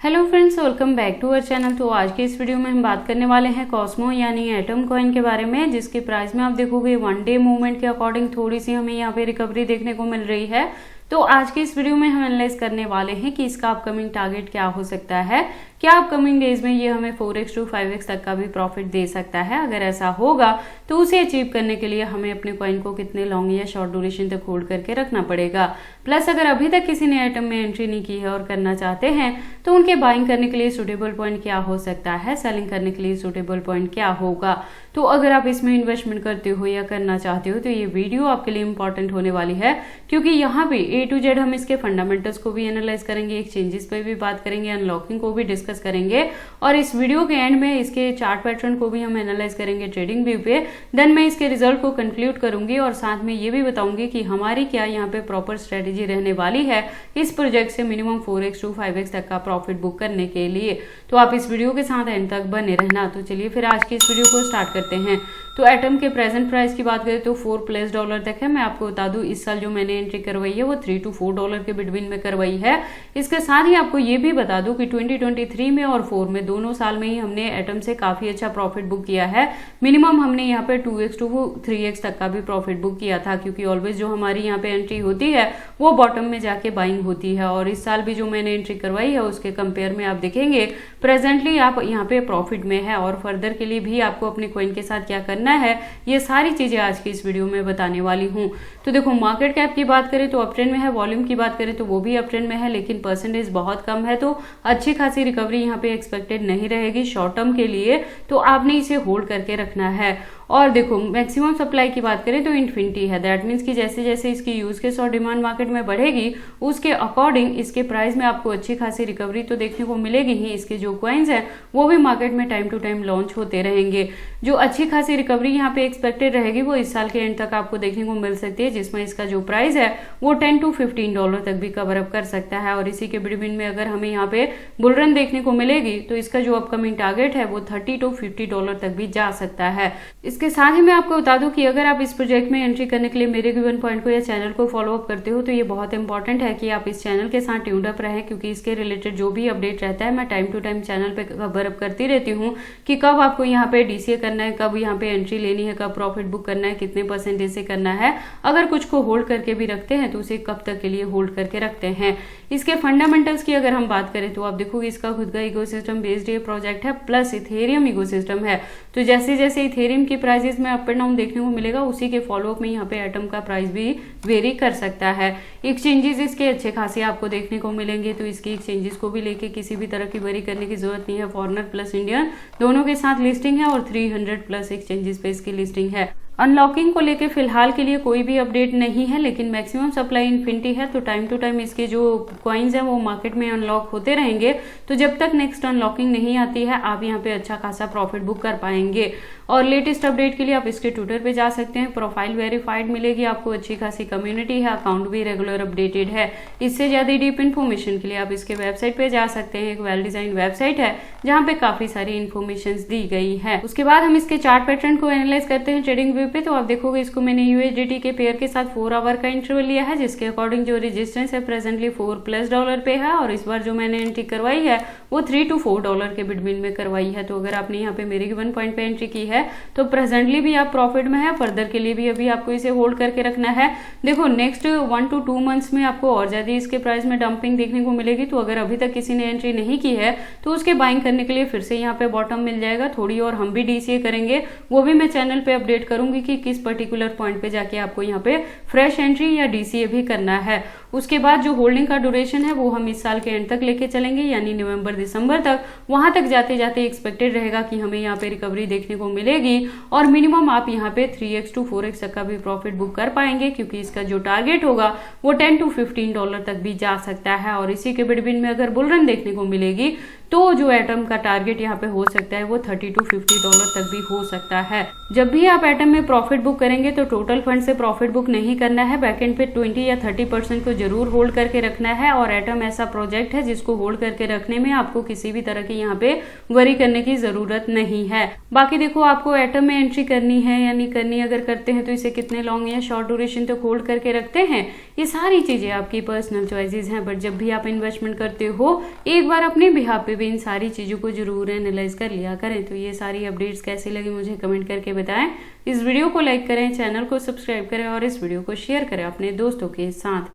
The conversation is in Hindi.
Hello friends, welcome back to our channel. तो आज के इस वीडियो में हम बात करने वाले हैं कॉस्मो यानी एटम कॉइन के बारे में, जिसके प्राइस में आप देखोगे वन डे मूवमेंट के अकॉर्डिंग थोड़ी सी हमें यहाँ पे रिकवरी देखने को मिल रही है। तो आज के इस वीडियो में हम एनालाइज करने वाले हैं कि इसका अपकमिंग टारगेट क्या हो सकता है, क्या अपकमिंग डेज में ये हमें 4x to 5x तक का भी प्रॉफिट दे सकता है। अगर ऐसा होगा तो उसे अचीव करने के लिए हमें अपने कॉइन को कितने लॉन्ग या शॉर्ट ड्यूरेशन तक होल्ड करके रखना पड़ेगा। प्लस अगर अभी तक किसी ने आइटम में एंट्री नहीं की है और करना चाहते हैं तो उनके बाइंग करने के लिए सुटेबल पॉइंट क्या हो सकता है, सेलिंग करने के लिए सुटेबल पॉइंट क्या होगा। तो अगर आप इसमें इन्वेस्टमेंट करते हो या करना चाहते हो तो ये वीडियो आपके लिए इंपॉर्टेंट होने वाली है, क्योंकि यहाँ पे A to Z हम इसके फंडामेंटल्स को भी एनालाइज करेंगे, एक्सचेंजेस पे भी बात करेंगे, अनलॉकिंग को भी डिस्कस करेंगे और इस वीडियो के एंड में इसके चार्ट पैटर्न को भी हम एनालाइज करेंगे ट्रेडिंग व्यू पे। देन मैं इसके रिजल्ट को कंक्लूड करूंगी और साथ में ये भी बताऊंगी कि हमारी क्या यहाँ पे प्रॉपर स्ट्रेटेजी रहने वाली है इस प्रोजेक्ट से मिनिमम 4x to 5x तक का प्रॉफिट बुक करने के लिए। तो आप इस वीडियो के साथ एंड तक बने रहना। तो चलिए फिर आज की इस वीडियो को स्टार्ट करते हैं। तो एटम के प्रेजेंट प्राइस की बात करें तो $4+ तक है। मैं आपको बता दूं इस साल जो मैंने एंट्री करवाई है वो $3 to $4 के बिटवीन में करवाई है। इसके साथ ही आपको ये भी बता दूं कि 2023 में और 4 में दोनों साल में ही हमने एटम से काफी अच्छा प्रॉफिट बुक किया है। मिनिमम हमने यहाँ पे 2x to 3x तक का भी प्रॉफिट बुक किया था, क्योंकि ऑलवेज जो हमारी यहाँ पे एंट्री होती है वो बॉटम में जाके बाइंग होती है। और इस साल भी जो मैंने एंट्री करवाई है उसके कंपेयर में आप देखेंगे प्रेजेंटली आप यहाँ पे प्रॉफिट में है। और फर्दर के लिए भी आपको अपने कॉइन के साथ क्या करना है ये सारी चीजें आज की इस वीडियो में बताने वाली हूँ। तो देखो, मार्केट कैप की बात करें तो अपट्रेंड में है, वॉल्यूम की बात करें तो वो भी अपट्रेंड में है, लेकिन परसेंटेज बहुत कम है। तो अच्छी खासी रिकवरी यहाँ पे एक्सपेक्टेड नहीं रहेगी शॉर्ट टर्म के लिए, तो आपने इसे होल्ड करके रखना है। और देखो, मैक्सिमम सप्लाई की बात करें तो इन्फिनिटी है। दैट मीन्स कि जैसे जैसे इसकी यूज केस और डिमांड मार्केट में बढ़ेगी उसके अकॉर्डिंग इसके प्राइस में आपको अच्छी खासी रिकवरी तो देखने को मिलेगी ही। इसके जो कॉइन्स हैं वो भी मार्केट में टाइम टू टाइम लॉन्च होते रहेंगे। जो अच्छी खासी रिकवरी यहाँ पे एक्सपेक्टेड रहेगी वो इस साल के एंड तक आपको देखने को मिल सकती है, जिसमें इसका जो प्राइस है वो $10 to $15 तक भी कवर अप कर सकता है। और इसी के बिटवीन में अगर हमें यहाँ पे बुलरन देखने को मिलेगी तो इसका जो अपकमिंग टारगेट है वो $30 to $50 तक भी जा सकता है। इसके साथ ही मैं आपको बता दूं कि अगर आप इस प्रोजेक्ट में एंट्री करने के लिए मेरे गिवन पॉइंट को या चैनल को फॉलो अप करते हो तो ये बहुत इंपॉर्टेंट है कि आप इस चैनल के साथ ट्यून्ड अप रहें, क्योंकि इसके रिलेटेड जो भी अपडेट रहता है मैं टाइम टू टाइम चैनल पे कवर अप करती रहती हूँ कि कब आपको यहाँ पे DCA करना है, कब यहाँ पे एंट्री लेनी है, कब प्रॉफिट बुक करना है, कितने परसेंटेज से करना है। अगर कुछ को होल्ड करके भी रखते हैं तो उसे कब तक के लिए होल्ड करके रखते हैं। इसके फंडामेंटल्स की अगर हम बात करें तो आप देखोगे इसका खुद का इकोसिस्टम बेस्ड ये प्रोजेक्ट है, प्लस इथेरियम इकोसिस्टम है। तो जैसे जैसे इथेरियम की प्राइसेस में अप एंड डाउन देखने को मिलेगा उसी के फॉलोअप में यहाँ पे एटम का प्राइस भी वेरी कर सकता है। एक्सचेंजेस इसके अच्छे खासे आपको देखने को मिलेंगे, तो इसकी एक्सचेंजेस को भी लेके किसी भी तरह की वरी करने की जरूरत नहीं है। फॉरेनर प्लस इंडियन दोनों के साथ लिस्टिंग है और 300+ एक्सचेंजेस पे इसकी लिस्टिंग है। अनलॉकिंग को लेके फिलहाल के लिए कोई भी अपडेट नहीं है, लेकिन मैक्सिमम सप्लाई इन्फिनिटी है, तो टाइम टू टाइम इसके जो कॉइन्स हैं वो मार्केट में अनलॉक होते रहेंगे। तो जब तक नेक्स्ट अनलॉकिंग नहीं आती है आप यहाँ पे अच्छा खासा प्रॉफिट बुक कर पाएंगे। और लेटेस्ट अपडेट के लिए आप इसके ट्विटर पे जा सकते हैं, प्रोफाइल वेरीफाइड मिलेगी आपको, अच्छी खासी कम्युनिटी है, अकाउंट भी रेगुलर अपडेटेड है। इससे ज्यादा डीप इन्फॉर्मेशन के लिए आप इसके वेबसाइट पे जा सकते हैं। एक वेल डिजाइन वेबसाइट है जहाँ पे काफी सारी इन्फॉर्मेशन दी गई है। उसके बाद हम इसके चार्ट पैटर्न को एनालाइज करते हैं ट्रेडिंग व्यू पे। तो आप देखोगे इसको मैंने USDT के पेयर के साथ 4 आवर का इंटरवल लिया है, जिसके अकॉर्डिंग जो रेजिस्टेंस है प्रेजेंटली $4+ पे है। और इस बार जो मैंने एंट्री करवाई है वो $3 to $4 के बिटवीन में करवाई है। तो अगर आपने यहाँ पे मेरे गिवन पॉइंट पे एंट्री की है तो प्रेजेंटली भी आप प्रॉफिट में है, फर्दर के लिए भी अभी आपको इसे होल्ड करके रखना है। देखो, नेक्स्ट 1 to 2 मंथ्स में आपको और ज्यादा इसके प्राइस में डंपिंग देखने को मिलेगी। तो अगर अभी तक किसी ने एंट्री नहीं की है तो उसके बाइंग करने के लिए फिर से यहाँ पे बॉटम मिल जाएगा थोड़ी, और हम भी DCA करेंगे, वो भी मैं चैनल पे अपडेट करूंगी कि किस पर्टिकुलर पॉइंट पे जाके आपको यहाँ पे फ्रेश एंट्री या DCA भी करना है। उसके बाद जो होल्डिंग का ड्यूरेशन है वो हम इस साल के एंड तक लेके चलेंगे, यानी नवंबर दिसंबर तक। वहां तक जाते जाते एक्सपेक्टेड रहेगा कि हमें यहाँ पे रिकवरी देखने को मिलेगी और मिनिमम आप यहाँ पे 3x to 4x तक का भी प्रॉफिट बुक कर पाएंगे, क्योंकि इसका जो टारगेट होगा वो $10 to $15 तक भी जा सकता है। और इसी के बिटवीन में अगर बुलरन देखने को मिलेगी तो जो एटम का टारगेट यहाँ पे हो सकता है वो $30 to $50 तक भी हो सकता है। जब भी आप एटम में प्रॉफिट बुक करेंगे तो टोटल फंड से प्रॉफिट बुक नहीं करना है, बैकएंड पे 20 या 30% को जरूर होल्ड करके रखना है। और एटम ऐसा प्रोजेक्ट है जिसको होल्ड करके रखने में आपको किसी भी तरह की यहाँ पे वरी करने की जरूरत नहीं है। बाकी देखो, आपको एटम में एंट्री करनी है या नहीं करनी, अगर करते हैं तो इसे कितने लॉन्ग या शॉर्ट ड्यूरेशन तक होल्ड करके रखते हैं, ये सारी चीजें आपकी पर्सनल चॉइसेस हैं। बट जब भी आप इन्वेस्टमेंट करते हो, एक बार अपने बिहाफ पे भी इन सारी चीजों को जरूर एनालाइज कर लिया करें। तो ये सारी अपडेट्स कैसी लगी मुझे कमेंट करके बताएं। इस वीडियो को लाइक करें, चैनल को सब्सक्राइब करें और इस वीडियो को शेयर करें अपने दोस्तों के साथ।